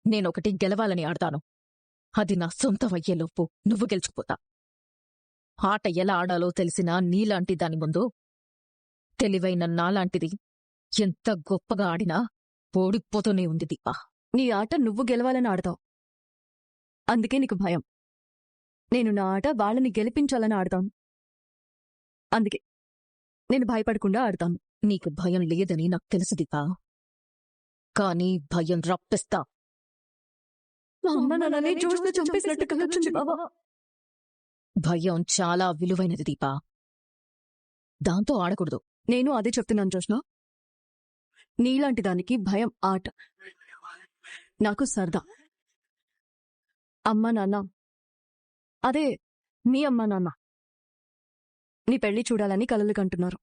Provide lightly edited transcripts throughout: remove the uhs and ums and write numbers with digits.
నేనొకటి గెలవాలని ఆడతాను. అది నా సొంతమయ్యేలోపు నువ్వు గెలుచుకుపోతా. ఆట ఎలా ఆడాలో తెలిసిన నీలాంటి దాని ముందు తెలివైన నాలాంటిది ఎంత గొప్పగా ఆడినా ఓడిపోతూనే ఉంది దీపా. నీ ఆట నువ్వు గెలవాలని ఆడతావు, అందుకే నీకు భయం. నేను నా ఆట వాళ్ళని గెలిపించాలని ఆడతాను, అందుకే నేను భయపడకుండా ఆడతాను. నీకు భయం లేదని నాకు తెలుసు దీపా, కానీ భయం రప్పిస్తా. భయం చాలా విలువైనది దీపా, దాంతో ఆడకూడదు. నేను అదే చెప్తున్నాను జోష్నా. నీలాంటి దానికి భయం ఆట, నాకు సరదా. అమ్మా నాన్న, అదే మీ అమ్మా నాన్న నీ పెళ్లి చూడాలని కలలు కంటున్నారు.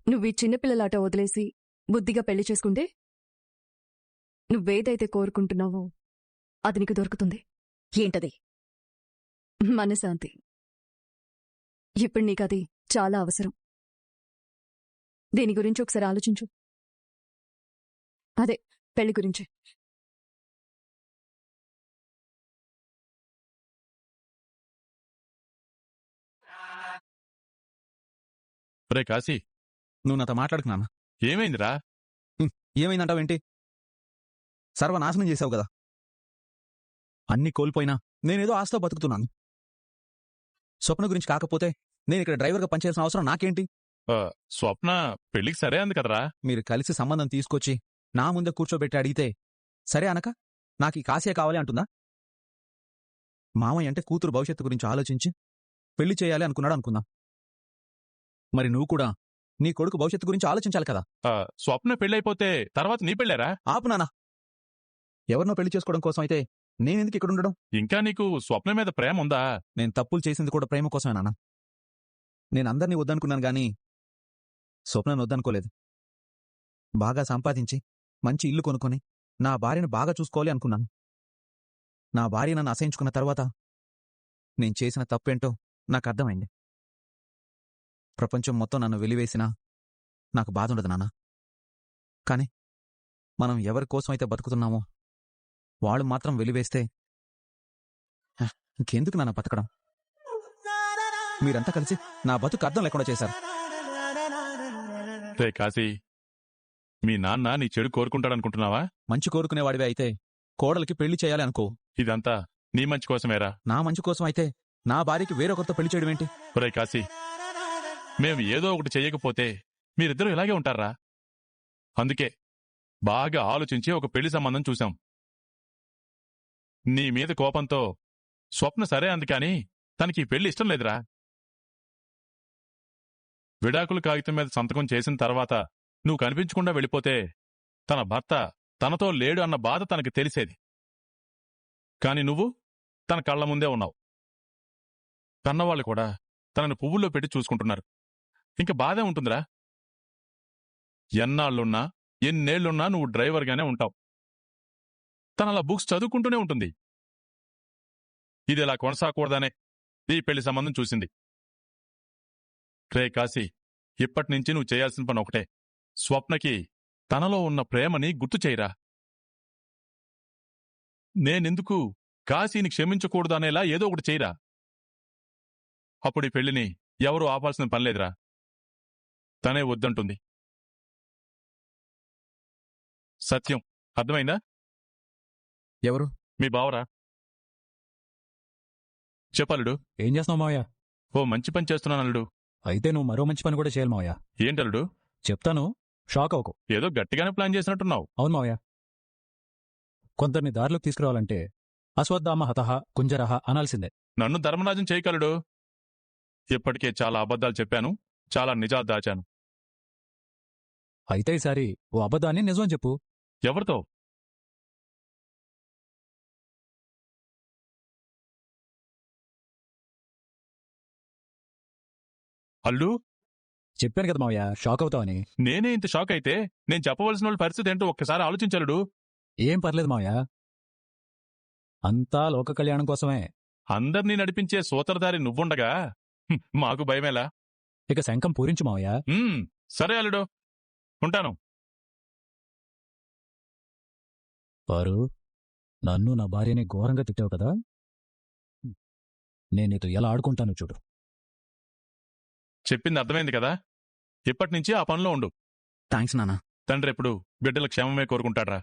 నువ్వు ఈ చిన్నపిల్లలాట వదిలేసి బుద్ధిగా పెళ్లి చేసుకుంటే నువ్వేదైతే కోరుకుంటున్నావో అది నీకు దొరుకుతుంది. ఏంటది? మనశ్శాంతి. ఇప్పుడు నీకది చాలా అవసరం. దీని గురించి ఒకసారి ఆలోచించు. అదే పెళ్లి గురించి. రే కాశీ, నువ్వు నాతో మాట్లాడుకు నాన్న. ఏమైందిరా? ఏమైందంటావేంటి? సర్వనాశనం చేసావు కదా. అన్ని కోల్పోయినా నేనేదో ఆశతో బతుకుతున్నాను. స్వప్న గురించి కాకపోతే నేను ఇక్కడ డ్రైవర్గా పనిచేయాల్సిన అవసరం నాకేంటి? స్వప్న పెళ్లికి సరే అంది కదరా. మీరు కలిసి సంబంధం తీసుకొచ్చి నా ముందే కూర్చోబెట్టి అడిగితే సరే అనక నాకు ఈ కాశీ కావాలి అంటుందా? మామయ్య అంటే కూతురు భవిష్యత్తు గురించి ఆలోచించి పెళ్లి చేయాలి అనుకున్నాడు అనుకుందాం. మరి నువ్వు కూడా నీ కొడుకు భవిష్యత్తు గురించి ఆలోచించాలి కదా. స్వప్న పెళ్ళైపోతే తర్వాత నీ పెళ్ళారా? ఆపు నాన్న. ఎవరినో పెళ్లి చేసుకోవడం కోసం అయితే నేనెందుకు ఇక్కడ ఉండడం? ఇంకా నీకు స్వప్న మీద ప్రేమ ఉందా? నేను తప్పులు చేసింది కూడా ప్రేమ కోసమే నాన్న. నేను అందరినీ వద్దనుకున్నాను గాని స్వప్నను వద్దనుకోలేదు. బాగా సంపాదించి మంచి ఇల్లు కొనుక్కొని నా భార్యను బాగా చూసుకోవాలి అనుకున్నాను. నా భార్య నన్ను అసహించుకున్న తర్వాత నేను చేసిన తప్పేంటో నాకు అర్థమైంది. ప్రపంచం మొత్తం నన్ను వెలివేసినా నాకు బాధ ఉండదు నాన్న. కాని మనం ఎవరి కోసమైతే బతుకుతున్నామో వాళ్ళు మాత్రం వెలివేస్తే ఇంకెందుకు నాన్న బతకడం? మీరంతా కలిసి నా బతుకు అర్థం లేకుండా చేశారు. రే కాశీ, మీ నాన్న నీ చెడు కోరుకుంటాడనుకుంటున్నావా? మంచి కోరుకునేవాడివే అయితే కోడలికి పెళ్లి చేయాలి అనుకో. ఇదంతా నీ మంచి కోసమేరా. నా మంచి కోసం అయితే నా భార్యకి వేరొకరితో పెళ్లి చేయడం ఏంటి? రే కాశీ, మేము ఏదో ఒకటి చెయ్యకపోతే మీరిద్దరూ ఇలాగే ఉంటారా? అందుకే బాగా ఆలోచించి ఒక పెళ్లి సంబంధం చూశాం. నీ మీద కోపంతో స్వప్న సరే అందుకని తనకి పెళ్లి ఇష్టం లేదురా. విడాకుల కాగితం మీద సంతకం చేసిన తర్వాత నువ్వు కనిపించకుండా వెళ్ళిపోతే తన భర్త తనతో లేడు అన్న బాధ తనకి తెలిసేది. కాని నువ్వు తన కళ్ల ముందే ఉన్నావు. కన్నవాళ్లు కూడా తనను పువ్వుల్లో పెట్టి చూసుకుంటున్నారు. ఇంక బాధే ఉంటుందిరా. ఎన్నాళ్లున్నా ఎన్నేళ్లున్నా నువ్వు డ్రైవర్గానే ఉంటావు. తనలా బుక్స్ చదువుకుంటూనే ఉంటుంది. ఇది ఇలా కొనసాగకూడదనే ఈ పెళ్లి సంబంధం చూసింది. రే కాశీ, ఇప్పటినుంచి నువ్వు చేయాల్సిన పని ఒకటే. స్వప్నకి తనలో ఉన్న ప్రేమని గుర్తు చేయరా. నేనెందుకు కాశీని క్షమించకూడదనేలా ఏదో ఒకటి చేయరా. అప్పుడు ఈ పెళ్లిని ఎవరూ ఆపాల్సిన పనిలేదురా. తనే వద్దంటుంది. సత్యం అర్థమైందా? ఎవరు? మీ బావరా. చెప్పలుడు. ఏం చేస్తున్నావు మావయ్య? ఓ మంచి పని చేస్తున్నాను అల్లుడు. అయితే నువ్వు మరో మంచి పని కూడా చేయాలి మావయ్య. ఏంటల్లుడు? చెప్తాను, షాక్ అవ్వకు. ఏదో గట్టిగానే ప్లాన్ చేసినట్టున్నావు. అవును మావయ్య. కొందరిని దారిలోకి తీసుకురావాలంటే అశ్వత్థామ హతః కుంజరః అనాల్సిందే. నన్ను ధర్మరాజం చేయగలడు. ఇప్పటికే చాలా అబద్ధాలు చెప్పాను, చాలా నిజాలు దాచాను. అయితే ఈసారి ఓ అబద్ధాన్ని నిజం చెప్పు. ఎవరితో? అల్లు, చెప్పాను కదా మావయ్య, షాక్ అవుతావని. నేనే ఇంత షాక్ అయితే నేను చెప్పవలసిన వాళ్ళ పరిస్థితి ఏంటో ఒక్కసారి ఆలోచించలుడు. ఏం పర్లేదు మావయ్య, అంతా లోక కళ్యాణం కోసమే. అందర్నీ నడిపించే సూత్రధారి నువ్వుండగా మాకు భయమేలా? ఇక శంఖం పూరించు మావయ్య. సరే అల్లుడు, ఉంటాను. పారు, నన్ను నా భార్యని ఘోరంగా తిట్టావు కదా నేను నీతో ఎలా ఆడుకుంటాను చూడు. చెప్పింది అర్థమైంది కదా. ఇప్పటినుంచి ఆ పనిలో ఉండు. థ్యాంక్స్ నాన్న. తండ్రి ఎప్పుడు బిడ్డల క్షేమమే కోరుకుంటాడ్రా.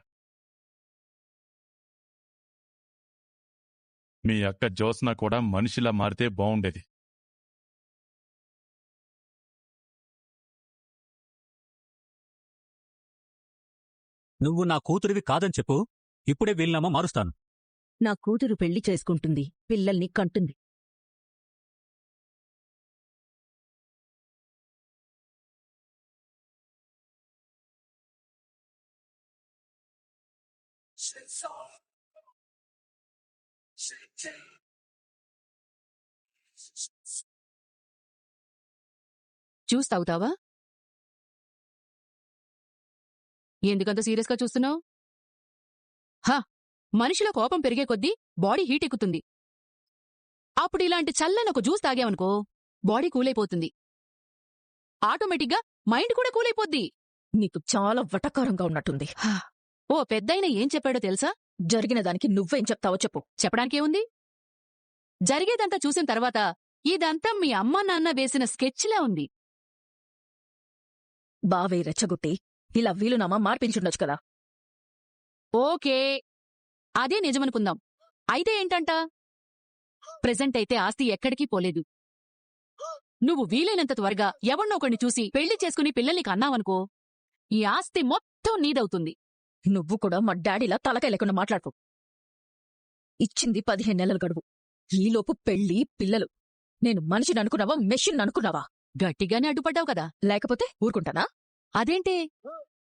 మీ అక్క జ్యోత్స్న కూడా మనిషిలా మారితే బావుండేది. నువ్వు నా కూతురివి కాదని చెప్పు, ఇప్పుడే వీలునామా మారుస్తాను. నా కూతురు పెళ్లి చేసుకుంటుంది, పిల్లల్ని కంటుంది. జ్యూస్ తాగుతావా? ఎందుకంత సీరియస్గా చూస్తున్నావు? హా, మనిషిలో కోపం పెరిగే కొద్దీ బాడీ హీట్ ఎక్కుతుంది. అప్పుడు ఇలాంటి చల్లని ఒక జ్యూస్ తాగావనుకో, బాడీ కూలైపోతుంది. ఆటోమేటిక్గా మైండ్ కూడా కూలైపోద్ది. నీకు చాలా వటకారంగా ఉన్నట్టుంది. హా, ఓ పెద్దాయన ఏం చెప్పాడో తెలుసా? జరిగిన దానికి నువ్వేం చెప్తావో చెప్పు. చెప్పడానికేముంది? జరిగేదంతా చూసిన తర్వాత ఇదంతా మీ అమ్మా నాన్న వేసిన స్కెచ్లా ఉంది. బావే రెచ్చగొట్టి ఇలా వీలునామా మార్పించుండొచ్చు కదా. ఓకే, అదే నిజమనుకుందాం. అయితే ఏంటంట? ప్రెజెంట్ అయితే ఆస్తి ఎక్కడికి పోలేదు. నువ్వు వీలైనంత త్వరగా ఎవరినో ఒకడిని చూసి పెళ్లి చేసుకుని పిల్లల్ని కన్నావనుకో, ఈ ఆస్తి మొత్తం నీదవుతుంది. నువ్వు కూడా మా డాడీలా తలకాయ లేకుండా మాట్లాడుకో. ఇచ్చింది 15 నెలల గడువు. ఈలోపు పెళ్లి, పిల్లలు. నేను మనిషిని అనుకున్నావా, మెషిన్ అనుకున్నావా? గట్టిగానే అడ్డుపడ్డావు కదా. లేకపోతే ఊరుకుంటానా? అదేంటే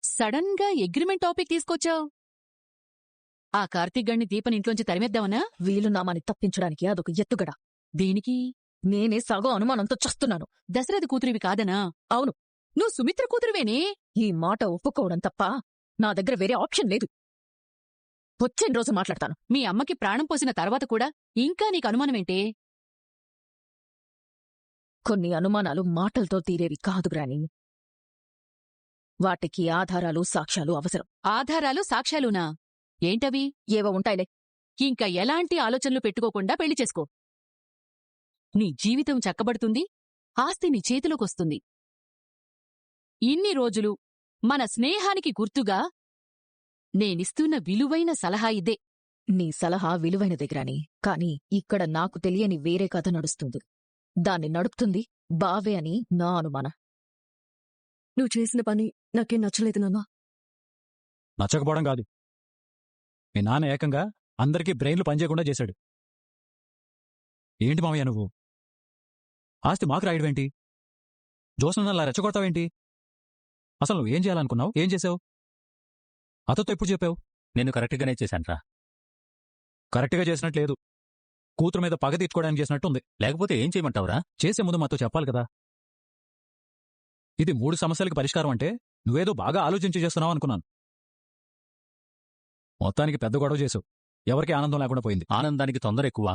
సడన్ గా అగ్రిమెంట్ టాపిక్ తీసుకొచ్చావు? ఆ కార్తీక్ గణ్ణి దీపని ఇంట్లోంచి తరిమేద్దామనా? వీలునామాని తప్పించడానికి అదొక ఎత్తుగడ. దేనికి? నేనే సగం అనుమానంతో చస్తున్నాను. దశరథ కూతురివి కాదనా? అవును. నువ్వు సుమిత్ర కూతురువేనే. ఈ మాట ఒప్పుకోవడం తప్ప నా దగ్గర వేరే ఆప్షన్ లేదు. వచ్చే రోజు మాట్లాడతాను. మీ అమ్మకి ప్రాణం పోసిన తర్వాత కూడా ఇంకా నీకు అనుమానమేంటే? కొన్ని అనుమానాలు మాటలతో తీరేవి కాదు గ్రాని. వాటికి ఆధారాలు, సాక్ష్యాలు అవసరం. ఆధారాలు, సాక్ష్యాలునా? ఏంటవి? ఏవో ఉంటాయిలే. ఇంకా ఎలాంటి ఆలోచనలు పెట్టుకోకుండా పెళ్లి చేసుకో. నీ జీవితం చక్కబడుతుంది, ఆస్తి నీ చేతిలోకొస్తుంది. ఇన్ని రోజులు మన స్నేహానికి గుర్తుగా నేనిస్తున్న విలువైన సలహా ఇదే. నీ సలహా విలువైనదే గ్రాని. కాని ఇక్కడ నాకు తెలియని వేరే కథ నడుస్తుంది. దాన్ని నడుపుతుంది బావే అని నా అనుమానం. నువ్వు చేసిన పని నాకేం నచ్చలేదు నాన్న. నచ్చకపోవడం కాదు, మీ నాన్న ఏకంగా అందరికీ బ్రెయిన్లు పనిచేయకుండా చేశాడు. ఏంటి మామయ్య నువ్వు? ఆస్తి మాకు రాయడమేంటి? జోస్నలా రెచ్చగొడతావేంటి? అసలు నువ్వేం చేయాలనుకున్నావు? ఏం చేసావు? అతతో ఎప్పుడు చెప్పావు? నేను కరెక్ట్గానే చేశాన్రా. కరెక్ట్గా చేసినట్లేదు. కూతురు మీద పగ తీర్చుకోవడానికి చేసినట్టుంది. లేకపోతే ఏం చేయమంటావురా? చేసే ముందు మాతో చెప్పాలి కదా. ఇది 3 సమస్యలకు పరిష్కారం అంటే నువ్వేదో బాగా ఆలోచించి చేస్తున్నావు అనుకున్నాను. మొత్తానికి పెద్ద గొడవ చేసావు. ఎవరికి ఆనందం లేకుండా పోయింది. ఆనందానికి తొందర ఎక్కువ,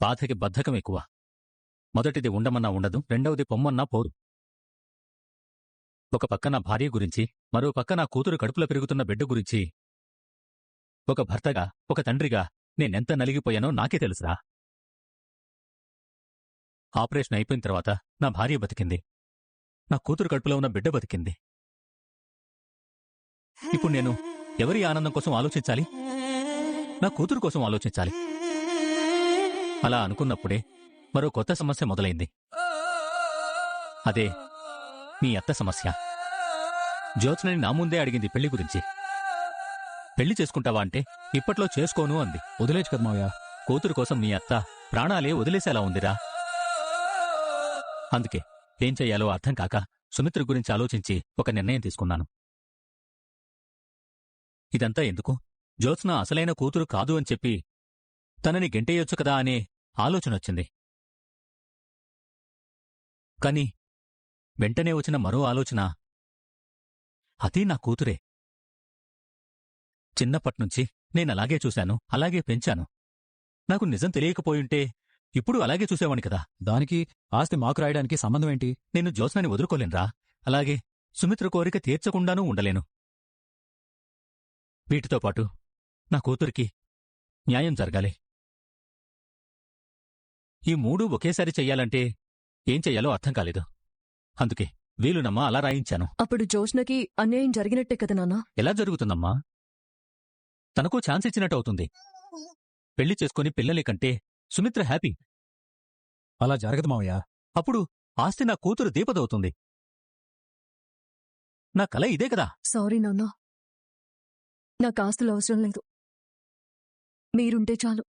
బాధకి బద్ధకం ఎక్కువ. మొదటిది ఉండమన్నా ఉండదు, రెండవది పొమ్మన్నా పోరు. ఒక పక్క నా భార్య గురించి, మరో పక్క నా కూతురు కడుపులో పెరుగుతున్న బిడ్డ గురించి. ఒక భర్తగా, ఒక తండ్రిగా నేనెంత నలిగిపోయానో నాకే తెలుసురా. ఆపరేషన్ అయిపోయిన తర్వాత నా భార్య బతికింది, నా కూతురు కడుపులో ఉన్న బిడ్డ బతికింది. ఇప్పుడు నేను ఎవరి ఆనందం కోసం ఆలోచించాలి? నా కూతురు కోసం ఆలోచించాలి. అలా అనుకున్నప్పుడే మరో కొత్త సమస్య మొదలైంది. అదే మీ అత్త సమస్య. జ్యోత్స్నని నా ముందే అడిగింది పెళ్లి గురించి. పెళ్లి చేసుకుంటావా అంటే ఇప్పట్లో చేసుకోను అంది. వదిలేచ్చు కదా మావయ్య. కూతురు కోసం మీ అత్త ప్రాణాలే వదిలేసేలా ఉందిరా. అందుకే ఏం చెయ్యాలో అర్థం కాక సుమిత్ర గురించి ఆలోచించి ఒక నిర్ణయం తీసుకున్నాను. ఇదంతా ఎందుకు? జ్యోత్స్న అసలైన కూతురు కాదు అని చెప్పి తనని గెంటేయొచ్చు కదా అనే ఆలోచనొచ్చింది. కాని వెంటనే వచ్చిన మరో ఆలోచన, అదీ నా కూతురే. చిన్నప్పట్నుంచి నేనలాగే చూశాను, అలాగే పెంచాను. నాకు నిజం తెలియకపోయుంటే ఇప్పుడు అలాగే చూసేవాణ్ణి కదా. దానికి ఆస్తి మాకు రాయడానికి సంబంధం ఏంటి? నేను జ్యోత్స్నని వదులుకోలేనురా. అలాగే సుమిత్ర కోరిక తీర్చకుండానూ ఉండలేను. వీటితో పాటు నా కూతురికి న్యాయం జరగాలి. ఈ మూడు ఒకేసారి చెయ్యాలంటే ఏం చెయ్యాలో అర్థం కాలేదు. అందుకే వీలునమ్మా అలా రాయించాను. అప్పుడు జోష్నకి అన్యాయం జరిగినట్టే కదా నాన్నా? ఎలా జరుగుతుందమ్మా? తనకు ఛాన్స్ ఇచ్చినట్టు అవుతుంది. పెళ్లి చేసుకుని పిల్లలే కంటే సుమిత్ర హ్యాపీ. అలా జరగదు మావయ్య. అప్పుడు ఆస్తి నా కూతురు దీపదవుతుంది. నా కల ఇదే కదా. సారీ నాన్నా, నాకు ఆస్తులు అవసరం లేదు. మీరుంటే చాలు.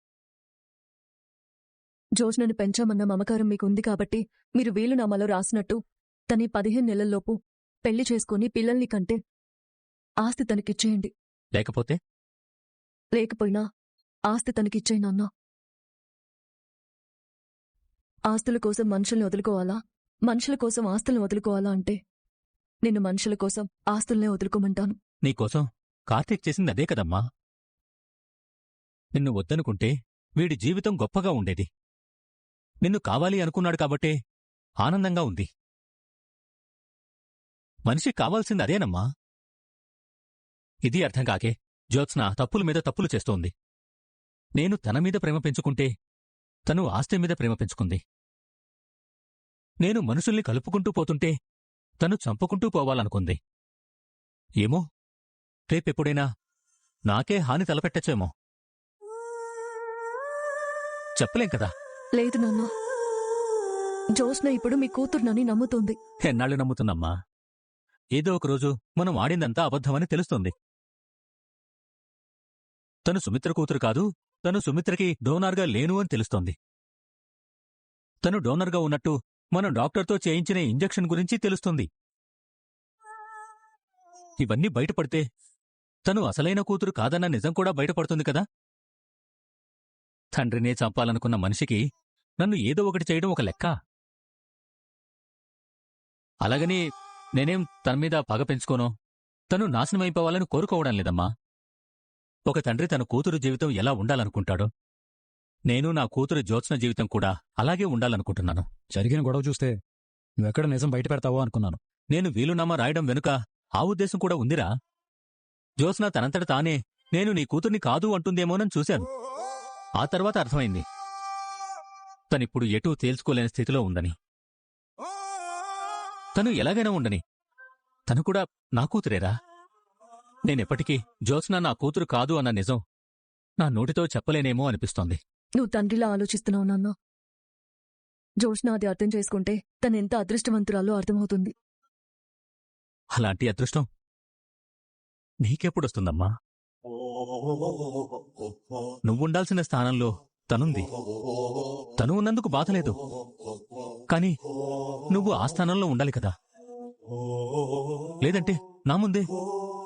జోష్నని పెంచామన్న మమకారం మీకుంది కాబట్టి మీరు వీలునామాలో రాసినట్టు తని 15 నెలల్లోపు పెళ్లి చేసుకుని పిల్లల్ని కంటే ఆస్తి తనకిచ్చేయండి. లేకపోతే లేకపోయినా ఆస్తి తనకిచ్చేయి నాన్నా. ఆస్తుల కోసం మనుషుల్ని వదులుకోవాలా, మనుషుల కోసం ఆస్తుల్ని వదులుకోవాలా అంటే నిన్ను మనుషుల కోసం ఆస్తుల్నే వదులుకోమంటాను. నీకోసం కార్తీక్ చేసింది అదే కదమ్మా. నిన్ను వద్దనుకుంటే వీడి జీవితం గొప్పగా ఉండేది. నిన్ను కావాలి అనుకున్నాడు కాబట్టే ఆనందంగా ఉంది. మనిషికి కావాల్సింది అదేనమ్మా. ఇది అర్థం కాకే జ్యోత్స్న తప్పుల మీద తప్పులు చేస్తోంది. నేను తన మీద ప్రేమ పెంచుకుంటే తను ఆస్తి మీద ప్రేమ పెంచుకుంది. నేను మనుషుల్ని కలుపుకుంటూ పోతుంటే తను చంపుకుంటూ పోవాలనుకుంది. ఏమో, రేపెప్పుడైనా నాకే హాని తలపెట్టచ్చేమో. చెప్పలేం కదా. లేదు నాన్నా, జోష్న ఇప్పుడు మీ కూతుర్నని నమ్ముతుంది. ఎన్నాళ్ళు నమ్ముతుందమ్మా? ఏదో ఒకరోజు మనం ఆడిందంతా అబద్ధమని తెలుస్తుంది. తను సుమిత్ర కూతురు కాదు, తను సుమిత్రకి డోనార్గా లేను అని తెలుస్తోంది. తను డోనర్గా ఉన్నట్టు మనం డాక్టర్తో చేయించిన ఇంజెక్షన్ గురించి తెలుస్తుంది. ఇవన్నీ బయటపడితే తను అసలైన కూతురు కాదన్న నిజం కూడా బయటపడుతుంది కదా. తండ్రినే చంపాలనుకున్న మనిషికి నన్ను ఏదో ఒకటి చేయడం ఒక లెక్క. అలాగని నేనేం తన మీద పగ పెంచుకోనో, తను నాశనమైపోవాలని కోరుకోవడం లేదమ్మా. ఒక తండ్రి తన కూతురు జీవితం ఎలా ఉండాలనుకుంటాడో, నేను నా కూతురు జ్యోత్స్న జీవితం కూడా అలాగే ఉండాలనుకుంటున్నాను. జరిగిన గొడవ చూస్తే నువ్వెక్కడ నిజం బయట పెడతావో అనుకున్నాను. నేను వీలునామా రాయడం వెనుక ఆ ఉద్దేశం కూడా ఉందిరా. జ్యోత్స్న తనంతట తానే నేను నీ కూతుర్ని కాదు అంటుందేమోనని చూశాను. ఆ తర్వాత అర్థమైంది తనిప్పుడు ఎటూ తేల్చుకోలేని స్థితిలో ఉందని. తను ఎలాగైనా ఉండని, తను కూడా నా కూతురేరా. నేనెప్పటికీ జ్యోత్స్న నా కూతురు కాదు అన్న నిజం నా నోటితో చెప్పలేనేమో అనిపిస్తోంది. నువ్వు తండ్రిలా ఆలోచిస్తున్నావు నాన్నా. జోష్న అది అర్థం చేసుకుంటే తనెంత అదృష్టవంతురాలో అర్థమవుతుంది. అలాంటి అదృష్టం నీకెప్పుడొస్తుందమ్మా? నువ్వుండాల్సిన స్థానంలో తనుంది. తను ఉన్నందుకు బాధలేదు. కాని నువ్వు ఆ స్థానంలో ఉండాలి కదా. లేదంటే నా ముందే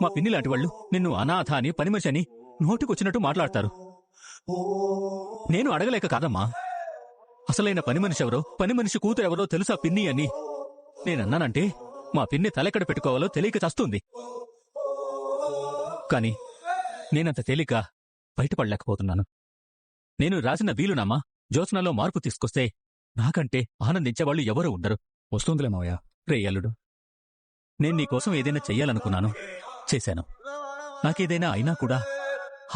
మా పిన్ని లాంటి వాళ్ళు నిన్ను అనాథ అని, పనిమనిషి అని నోటికొచ్చినట్టు మాట్లాడతారు. నేను అడగలేక కాదమ్మా. అసలైన పనిమనిషి ఎవరో, పనిమనిషి కూతురెవరో తెలుసా పిన్ని అని నేనన్నానంటే మా పిన్ని తలెక్కడ పెట్టుకోవాలో తెలియక చస్తుంది. కాని నేనంత తేలిక బయటపడలేకపోతున్నాను. నేను రాసిన వీలునామా జ్యోత్స్నలో మార్పు తీసుకొస్తే నాకంటే ఆనందించేవాళ్లు ఎవరూ ఉండరు. వస్తుందిలే మావయ్య. రే అల్లుడు, నేను నీకోసం ఏదైనా చెయ్యాలనుకున్నాను, చేశాను. నాకేదైనా అయినా కూడా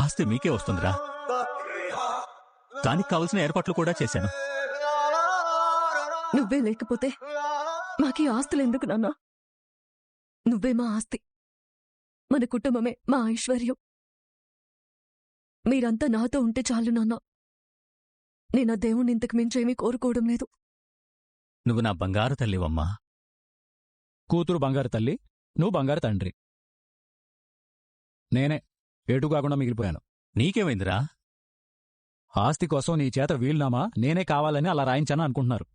ఆస్తి మీకే వస్తుందిరా. దానికి కావలసిన ఏర్పాట్లు కూడా చేశాను. నువ్వే లేకపోతే మాకీ ఆస్తులెందుకు నాన్నా? నువ్వే మా ఆస్తి, మన కుటుంబమే మా ఐశ్వర్యం. మీరంతా నాతో ఉంటే చాలు నాన్నా. నేనా దేవుణ్ణి ఇంతకు మించేమీ కోరుకోవడం లేదు. నువ్వు నా బంగారు తల్లివమ్మా. కూతురు బంగారు తల్లి, నువ్వు బంగారు తండ్రి. నేనే ఏటూ కాకుండా మిగిలిపోయాను. నీకేమైందిరా? ఆస్తి కోసం నీ చేత వీలునామా నేనే కావాలని అలా రాయించాను అనుకుంటున్నారు.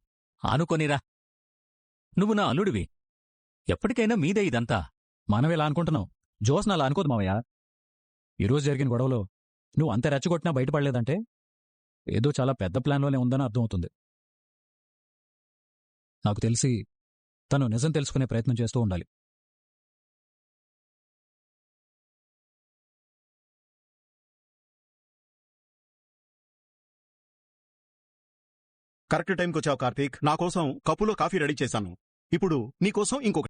ఆనుకొనిరా. నువ్వు నా అల్లుడివి. ఎప్పటికైనా మీదే ఇదంతా. మనమిలా అనుకుంటున్నాం, జోస్న అలా అనుకోదు మావయ్య. ఈరోజు జరిగిన గొడవలో నువ్వు అంత రెచ్చగొట్టినా బయటపడలేదంటే ఏదో చాలా పెద్ద ప్లాన్లోనే ఉందని అర్థమవుతుంది. నాకు తెలిసి తను నిజం తెలుసుకునే ప్రయత్నం చేస్తూ ఉండాలి. కరెక్ట్ టైంకి వచ్చావు కార్తీక్. నా కోసం కప్పులో కాఫీ రెడీ చేశాను. ఇప్పుడు నీకోసం ఇంకొక